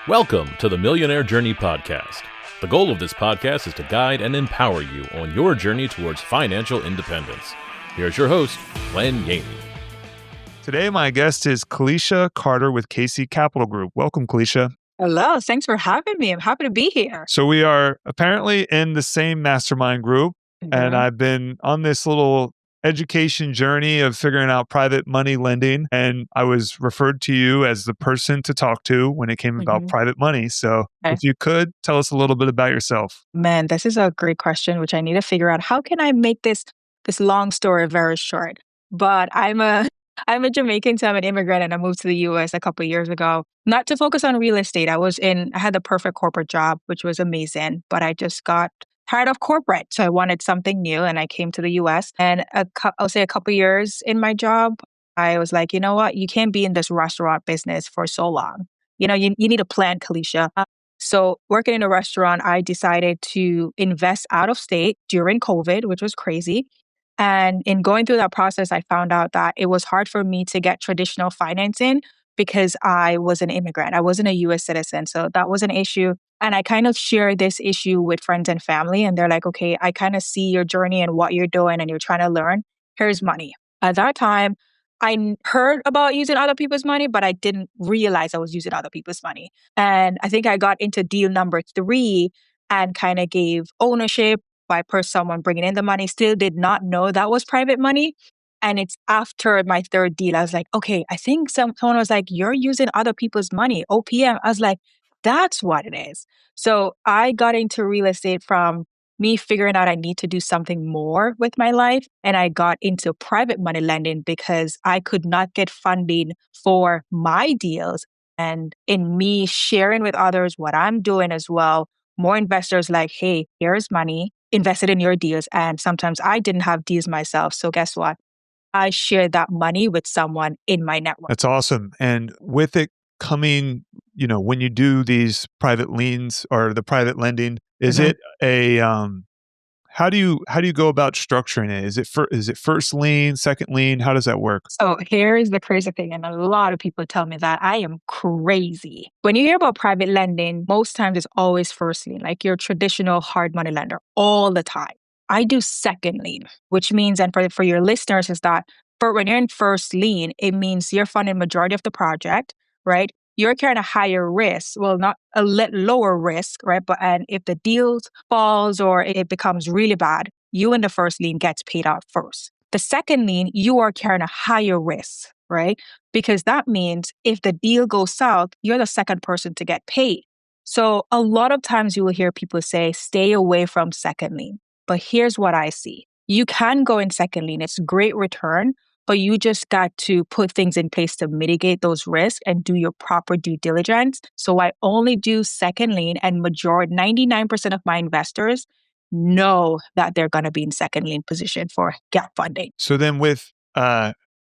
Welcome to the Millionaire Journey Podcast. The goal of this podcast is to guide and empower you on your journey towards financial independence. Here's your host, Len Yaney. Today, my guest is Keleisha Carter with KC Capital Group. Welcome, Keleisha. Hello, thanks for having me. I'm happy to be here. So we are apparently in the same mastermind group, and I've been on this little education journey of figuring out private money lending, and I was referred to you as the person to talk to when it came about private money. So if you could, tell us a little bit about yourself. Man, this is a great question, which I need to figure out. How can I make this long story very short? But I'm a Jamaican, so I'm an immigrant, and I moved to the US a couple of years ago, not to focus on real estate. I had the perfect corporate job, which was amazing, but I just got tired of corporate. So I wanted something new, and I came to the US. And I'll say a couple of years in my job, I was like, you know what? You can't be in this restaurant business for so long. You need a plan, Keleisha. So working in a restaurant, I decided to invest out of state during COVID, which was crazy. And in going through that process, I found out that it was hard for me to get traditional financing because I was an immigrant. I wasn't a US citizen. So that was an issue. And I kind of shared this issue with friends and family. And they're like, okay, I kind of see your journey and what you're doing and you're trying to learn. Here's money. At that time, I heard about using other people's money, but I didn't realize I was using other people's money. And I think I got into deal number 3 and kind of gave ownership by someone bringing in the money. Still did not know that was private money. And it's after my 3rd deal, I was like, okay, I think someone was like, you're using other people's money, OPM. I was like, that's what it is. So I got into real estate from me figuring out I need to do something more with my life. And I got into private money lending because I could not get funding for my deals. And in me sharing with others what I'm doing as well, more investors like, hey, here's money, invested in your deals. And sometimes I didn't have deals myself. So guess what? I shared that money with someone in my network. That's awesome. And with it coming, when you do these private liens or the private lending, is it a how do you go about structuring it? Is it first lien, second lien? How does that work? So here's the crazy thing, and a lot of people tell me that I am crazy. When you hear about private lending, most times it's always first lien, like your traditional hard money lender, all the time. I do second lien, which means, and for your listeners, is that when you're in first lien, it means you're funding majority of the project, right? You're carrying a higher risk, well, not a lower risk, right? And if the deal falls or it becomes really bad, you in the first lien gets paid out first. The second lien, you are carrying a higher risk, right? Because that means if the deal goes south, you're the second person to get paid. So a lot of times you will hear people say, stay away from second lien. But here's what I see. You can go in second lien. It's great return, but you just got to put things in place to mitigate those risks and do your proper due diligence. So I only do second lien, and 99% of my investors know that they're going to be in second lien position for gap funding. So then with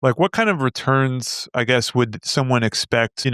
what kind of returns, I guess, would someone expect?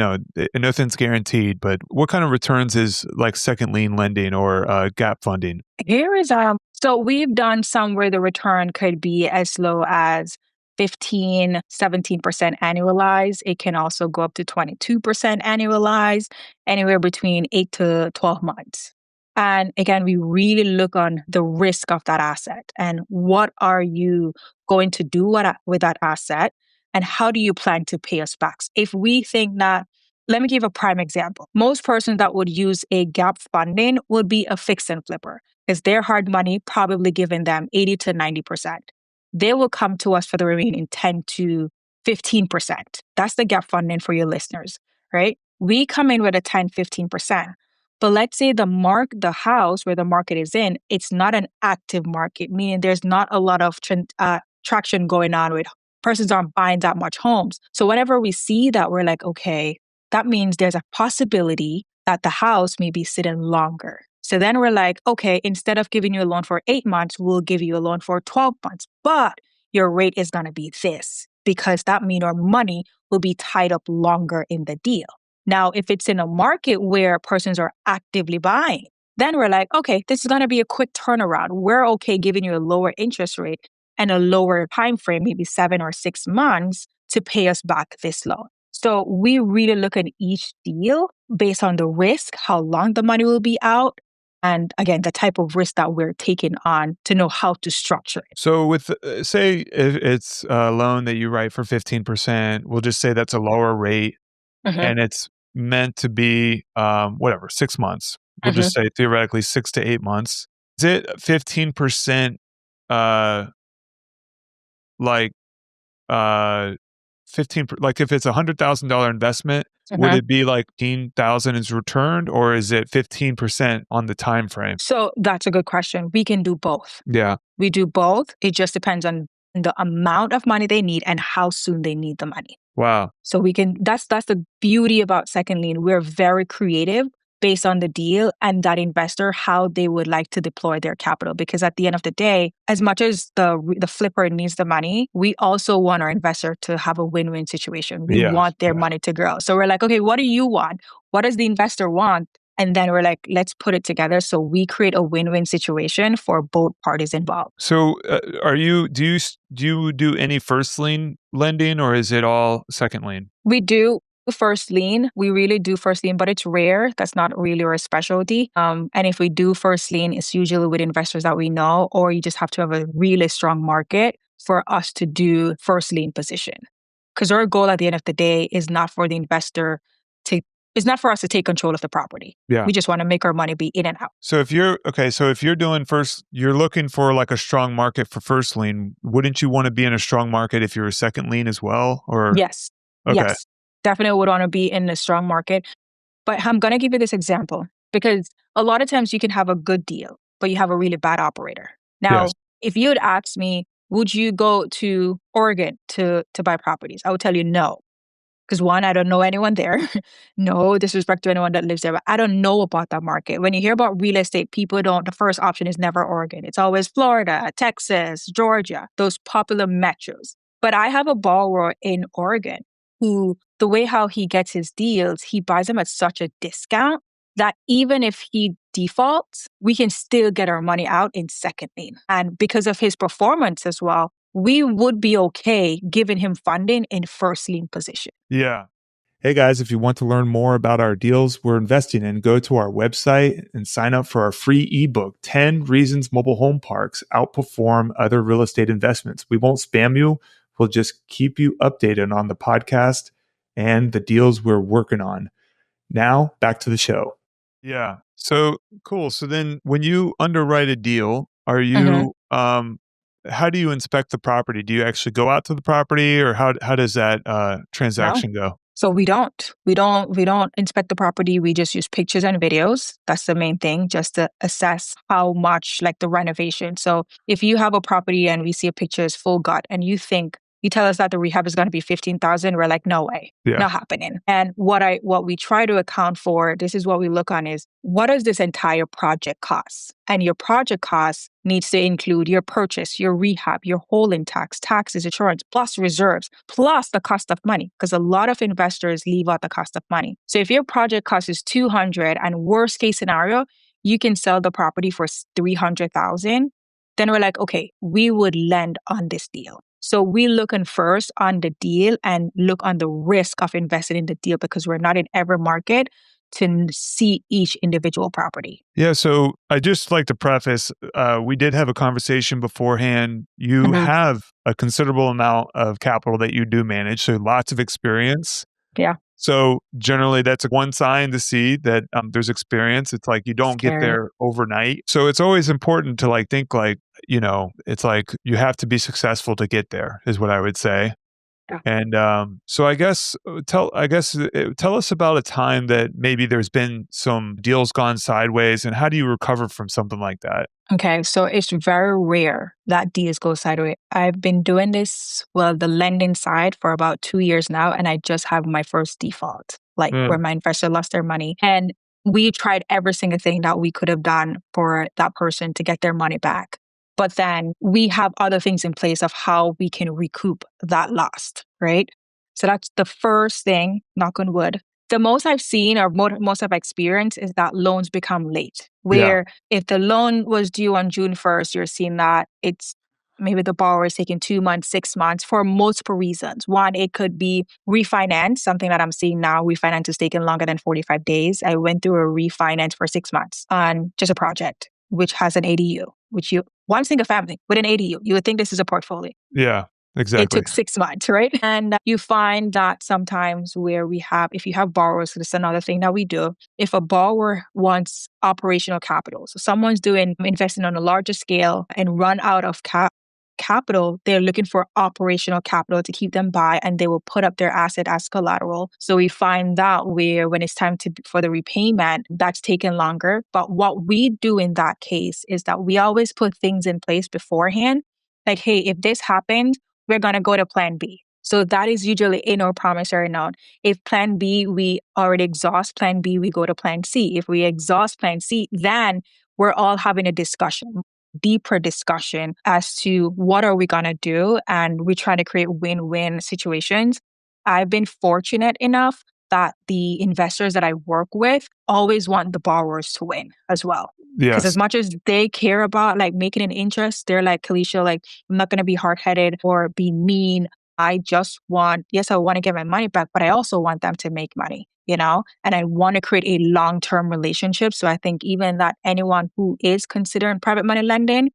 Nothing's guaranteed, but what kind of returns is like second lien lending or gap funding? Here is so we've done some where the return could be as low as 15, 17% annualized. It can also go up to 22% annualized, anywhere between 8 to 12 months. And again, we really look on the risk of that asset and what are you going to do with that asset and how do you plan to pay us back? If we think that, let me give a prime example. Most persons that would use a gap funding would be a fix and flipper because their hard money probably giving them 80 to 90%. They will come to us for the remaining 10 to 15%. That's the gap funding for your listeners, right? We come in with a 10, 15%. But let's say the house where the market is in, it's not an active market, meaning there's not a lot of traction going on with persons aren't buying that much homes. So whenever we see that, we're like, okay, that means there's a possibility that the house may be sitting longer. So then we're like, okay, instead of giving you a loan for 8 months, we'll give you a loan for 12 months. But your rate is going to be this because that means our money will be tied up longer in the deal. Now, if it's in a market where persons are actively buying, then we're like, okay, this is going to be a quick turnaround. We're okay giving you a lower interest rate and a lower time frame, maybe 7 or 6 months to pay us back this loan. So we really look at each deal based on the risk, how long the money will be out, and again, the type of risk that we're taking on to know how to structure it. So with say if it's a loan that you write for 15%, we'll just say that's a lower rate Mhm, and it's meant to be whatever, 6 months. We'll mhm. just say theoretically 6 to 8 months. Is it 15% uh like uh like if it's $100,000 investment, would Mhm. it be like 15,000 is returned or is it 15% on the time frame? So that's a good question. We can do both. Yeah. We do both. It just depends on the amount of money they need and how soon they need the money. Wow. So we can that's the beauty about second lien. We're very creative based on the deal and that investor how they would like to deploy their capital because at the end of the day, as much as the flipper needs the money, we also want our investor to have a win-win situation. We Yeah. want their money to grow. So we're like, okay, what do you want? What does the investor want? And then we're like, let's put it together so we create a win-win situation for both parties involved. So, do you do any first lien lending or is it all second lien? We do first lien. We really do first lien, but it's rare. That's not really our specialty. And if we do first lien, it's usually with investors that we know, or you just have to have a really strong market for us to do first lien position. Because our goal at the end of the day is not for the investor to, it's not for us to take control of the property. Yeah. We just want to make our money be in and out. So if you're doing first, you're looking for like a strong market for first lien. Wouldn't you want to be in a strong market if you're a second lien as well? Or Yes. okay, Yes. Definitely would want to be in a strong market. But I'm going to give you this example because a lot of times you can have a good deal, but you have a really bad operator. yes, Now, if you had asked me, would you go to Oregon to buy properties? I would tell you no. Because one, I don't know anyone there. No disrespect to anyone that lives there, but I don't know about that market. When you hear about real estate, people don't, the first option is never Oregon. It's always Florida, Texas, Georgia, those popular metros. But I have a borrower in Oregon who, the way how he gets his deals, he buys them at such a discount that even if he defaults, we can still get our money out in second lien. And because of his performance as well, we would be okay giving him funding in first lien position. yeah. Hey guys, if you want to learn more about our deals we're investing in, go to our website and sign up for our free ebook, 10 Reasons Mobile Home Parks Outperform Other Real Estate Investments. We won't spam you. We'll just keep you updated on the podcast and the deals we're working on. Now, back to the show. Yeah. So cool. So then when you underwrite a deal, are Mhm. you how do you inspect the property? Do you actually go out to the property or how does that No. transaction go? So we don't inspect the property. We just use pictures and videos. That's the main thing, just to assess how much like the renovation. So if you have a property and we see a picture is full gut and you tell us that the rehab is going to be 15,000, we're like, no way. Yeah. Not happening. And what we try to account for, this is what we look on is what does this entire project cost? And your project cost needs to include your purchase, your rehab, your holding taxes, insurance, plus reserves, plus the cost of money. Because a lot of investors leave out the cost of money. So if your project cost is 200 and worst case scenario, you can sell the property for 300,000, then we're like, okay, we would lend on this deal. So we looking first on the deal and look on the risk of investing in the deal because we're not in every market to see each individual property. Yeah, so I just like to preface, we did have a conversation beforehand. You Mhm. have a considerable amount of capital that you do manage, so lots of experience. Yeah, So generally, that's one sign to see that there's experience. It's like you don't get scary. there overnight. So it's always important to like think like, it's like you have to be successful to get there, is what I would say. Yeah. And so tell us about a time that maybe there's been some deals gone sideways, and how do you recover from something like that? Okay, so it's very rare that deals go sideways. I've been doing this, well, the lending side for about 2 years now, and I just have my first default, like where Mm, my investor lost their money. And we tried every single thing that we could have done for that person to get their money back. But then we have other things in place of how we can recoup that loss, right? So that's the first thing, knock on wood. The most I've seen or most I've experienced is that loans become late, yeah, where if the loan was due on June 1st, you're seeing that it's maybe the borrower is taking 2 months, 6 months for multiple reasons. One, it could be refinance, something that I'm seeing now. Refinance is taking longer than 45 days. I went through a refinance for 6 months on just a project, which has an ADU, one single family with an ADU. You would think this is a portfolio. Yeah, It exactly. took 6 months, right? And you find that sometimes if you have borrowers, this is another thing that we do. If a borrower wants operational capital, so someone's investing on a larger scale and run out of capital, they're looking for operational capital to keep them by, and they will put up their asset as collateral. So we find that when it's time for the repayment, that's taken longer. But what we do in that case is that we always put things in place beforehand. Like, hey, if this happens, we're going to go to plan B. So that is usually in our promissory note. If plan B, we already exhaust plan B, we go to plan C. If we exhaust plan C, then we're all having a deeper discussion as to what are we going to do. And we try to create win-win situations. I've been fortunate enough that the investors that I work with always want the borrowers to win as well. Because Yes. as much as they care about like making an interest, they're like, Keleisha, like, I'm not going to be hard-headed or be mean. I want to get my money back, but I also want them to make money, and I want to create a long-term relationship. So I think even that anyone who is considering private money lending,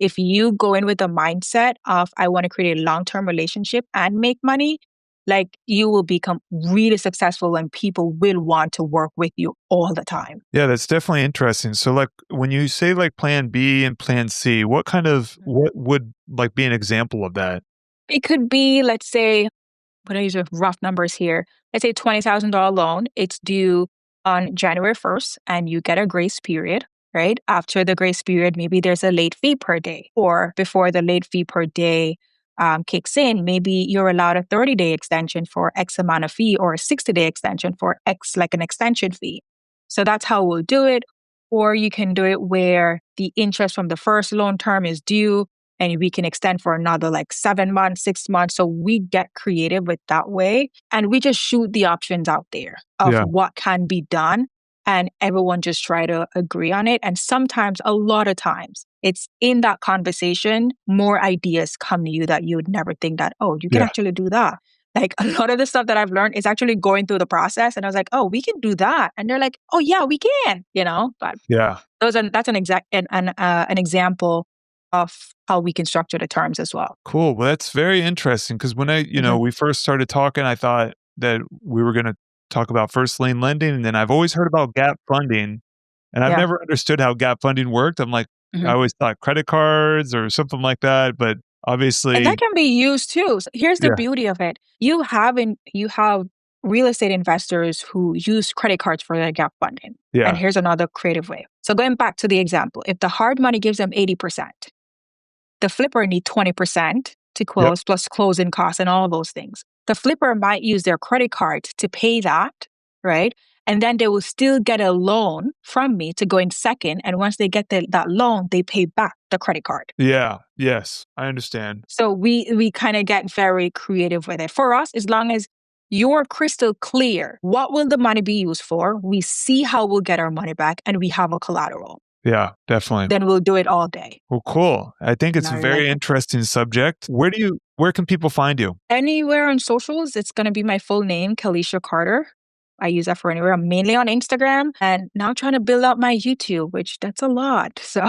if you go in with the mindset of, I want to create a long-term relationship and make money, like you will become really successful and people will want to work with you all the time. Yeah, that's definitely interesting. So like when you say like plan B and plan C, what would like be an example of that? It could be, let's say, what I use rough numbers here. Let's say $20,000 loan. It's due on January 1st and you get a grace period, right? After the grace period, maybe there's a late fee per day, or before the late fee per day kicks in, maybe you're allowed a 30-day extension for X amount of fee, or a 60-day extension for X, like an extension fee. So that's how we'll do it. Or you can do it where the interest from the first loan term is due and we can extend for another like 7 months, 6 months. So we get creative with that way. And we just shoot the options out there of what can be done. And everyone just try to agree on it. And sometimes, a lot of times, it's in that conversation, more ideas come to you that you would never think that, oh, you can actually do that. Like a lot of the stuff that I've learned is actually going through the process. And I was like, oh, we can do that. And they're like, oh, yeah, we can, But that's an example of how we can structure the terms as well. Cool. Well, that's very interesting because when we first started talking, I thought that we were going to talk about first lien lending, and then I've always heard about gap funding, and I've never understood how gap funding worked. I'm like, I always thought credit cards or something like that, but obviously, and that can be used too. So here's the beauty of it: you have real estate investors who use credit cards for their gap funding. Yeah. And here's another creative way. So going back to the example, if the hard money gives them 80%, the flipper need 20% to close, plus closing costs and all those things. The flipper might use their credit card to pay that, right? And then they will still get a loan from me to go in second. And once they get that loan, they pay back the credit card. Yeah. Yes. I understand. So we kind of get very creative with it. For us, as long as you're crystal clear, what will the money be used for? We see how we'll get our money back, and we have a collateral. Yeah, definitely. Then we'll do it all day. Well, cool. I think it's a very interesting subject. Where can people find you? Anywhere on socials. It's going to be my full name, Keleisha Carter. I use that for anywhere. I'm mainly on Instagram, and now I'm trying to build out my YouTube, which that's a lot. So,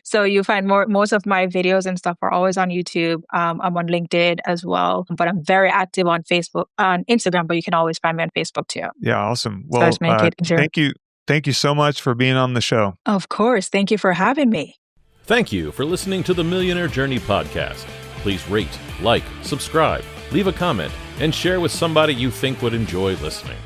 so you find most of my videos and stuff are always on YouTube. I'm on LinkedIn as well, but I'm very active on Instagram, but you can always find me on Facebook too. Yeah, awesome. Well, thank you. Thank you so much for being on the show. Of course. Thank you for having me. Thank you for listening to the Millionaire Journey podcast. Please rate, like, subscribe, leave a comment, and share with somebody you think would enjoy listening.